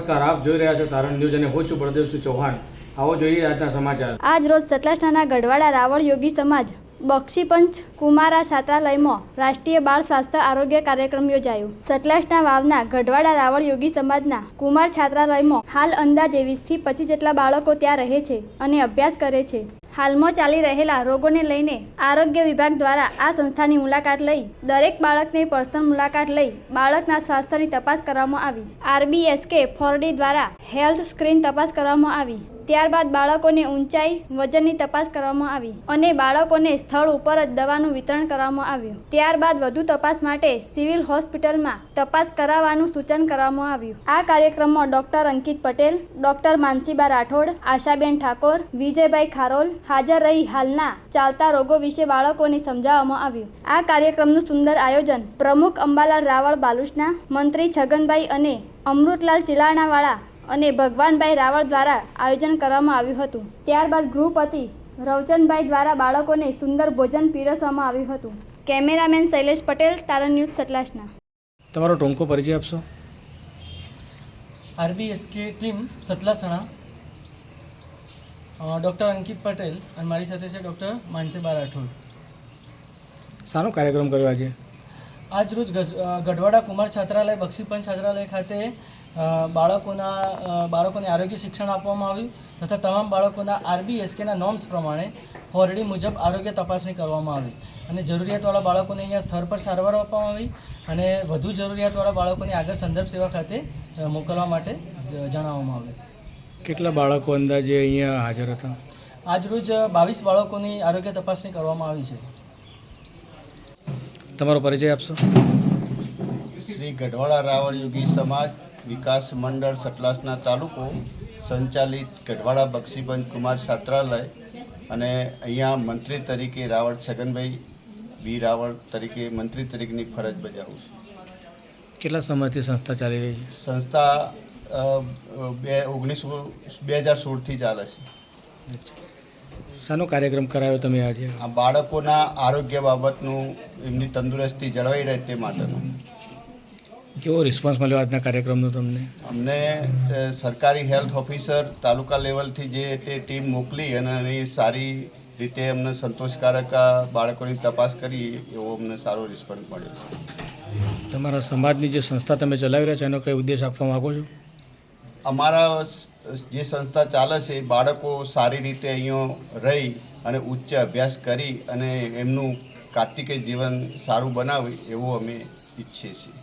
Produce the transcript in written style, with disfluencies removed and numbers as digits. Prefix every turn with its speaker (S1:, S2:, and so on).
S1: નમસ્કાર, આપ જોઈ રહ્યા છો તારણ ન્યૂઝ અને હું છું બળદેવસિંહ ચૌહાણ। આવો જોઈએ આજના સમાચાર।
S2: આજ રોજ સતલાસણાના ગઢવાડા રાવળ યોગી સમાજ બક્ષીપંચ કુમારા છાત્રાલયમાં રાષ્ટ્રીય બાળ સ્વાસ્થ્ય આરોગ્ય કાર્યક્રમ યોજાયો। સતલાસણા વાવના ગઢવાડા રાવળ યોગી સમાજના કુમાર છાત્રાલયમાં હાલ અંદાજે 20 થી 25 જેટલા બાળકો ત્યાં રહે છે અને અભ્યાસ કરે છે। હાલમાં ચાલી રહેલા રોગોને લઈને આરોગ્ય વિભાગ દ્વારા આ સંસ્થાની મુલાકાત લઈ દરેક બાળકને પર્સનલ મુલાકાત લઈ બાળકના સ્વાસ્થ્યની તપાસ કરવામાં આવી। RBSK 4D દ્વારા હેલ્થ સ્ક્રીન તપાસ કરવામાં આવી। ત્યારબાદ બાળકોને ઊંચાઈ વજનની તપાસ કરવામાં આવી અને બાળકોને સ્થળ ઉપર જ દવાનું વિતરણ કરવામાં આવ્યું। ત્યારબાદ વધુ તપાસ માટે સિવિલ હોસ્પિટલમાં તપાસ કરાવવાનું સૂચન કરવામાં આવ્યું। આ કાર્યક્રમમાં ડોક્ટર અંકિત પટેલ, ડોક્ટર માનસીબા રાઠોડ, આશાબેન ઠાકોર, વિજયભાઈ ખારોલ હાજર રહી હાલના ચાલતા રોગો વિશે બાળકોને સમજાવવામાં આવ્યું। આ કાર્યક્રમનું સુંદર આયોજન પ્રમુખ અંબાલાલ રાવળ બાલુસના, મંત્રી છગનભાઈ અને અમૃતલાલ ચિલાણાવાળા અને ભગવાનભાઈ રાવળ દ્વારા આયોજન કરવામાં આવ્યું હતું। ત્યારબાદ ગૃહપતિ રવચંદભાઈ દ્વારા બાળકોને સુંદર ભોજન પીરસવામાં આવ્યું હતું। કેમેરામેન શૈલેષ પટેલ, તારણ ન્યૂઝ સતલાસણા।
S1: તમારો ટૂંકો પરિચય આપશો?
S3: RBSK ટીમ સતલાસણા, ડૉક્ટર અંકિત પટેલ અને મારી સાથે છે ડૉક્ટર માનસીબા રાઠોડ।
S1: શાનો કાર્યક્રમ કર્યો આજે?
S3: આજ રોજ ગઢવાડા કુમાર છાત્રાલય બક્ષીપંચ છાત્રાલય ખાતે બાળકોને આરોગ્ય શિક્ષણ આપવામાં આવ્યું તથા તમામ બાળકોના RBSKના નોર્મ્સ પ્રમાણે 4D મુજબ આરોગ્ય તપાસણી કરવામાં આવી અને જરૂરિયાતવાળા બાળકોને અહીંયા સ્થળ પર સારવાર આપવામાં આવી અને વધુ જરૂરિયાતવાળા બાળકોને આગળ સંદર્ભ સેવા ખાતે મોકલવા માટે જણાવવામાં આવ્યું।
S1: કેટલા બાળકો અંદાજે અહીંયા હાજર હતા?
S3: આજ રોજ 22 બાળકોની આરોગ્ય તપાસણી કરવામાં આવી છે।
S1: તમારો પરિચય આપશો?
S4: શ્રી ગઢવાડા રાવળ યોગી સમાજ વિકાસ મંડળ સતલાસણા તાલુકો સંચાલિત ગઢવાડા બક્ષીપંચ કુમાર છાત્રાલય અને અહીંયા મંત્રી તરીકે રાવળ છગનભાઈ બી રાવળ તરીકે મંત્રી તરીકેની ફરજ બજાવું છું।
S1: કેટલા સમયથી સંસ્થા ચાલી રહી છે?
S4: સંસ્થા 2016થી ચાલે છે।
S1: શાનો કાર્યક્રમ કરાયો તમે આજે?
S4: આ બાળકોના આરોગ્ય બાબતનું એમની તંદુરસ્તી જળવાઈ રહે તે માટેનું।
S1: કેવો રિસ્પોન્સ મળ્યો આજના કાર્યક્રમનો તમને?
S4: અમને સરકારી હેલ્થ ઓફિસર તાલુકા લેવલથી જે તે ટીમ મોકલી અને એની સારી રીતે અમને સંતોષકારક બાળકોની તપાસ કરી એવો અમને સારો રિસ્પોન્સ મળ્યો છે।
S1: તમારા સમાજની જે સંસ્થા તમે ચલાવી રહ્યા છો એનો કઈ ઉદ્દેશ આપવા માગો છો?
S4: અમારા જે સંસ્થા ચાલે છે બાળકો સારી રીતે અહીંયા રહી અને ઉચ્ચ અભ્યાસ કરી અને એમનું કાર્તિકેય જીવન સારું બનાવે એવું અમે ઈચ્છીએ છીએ।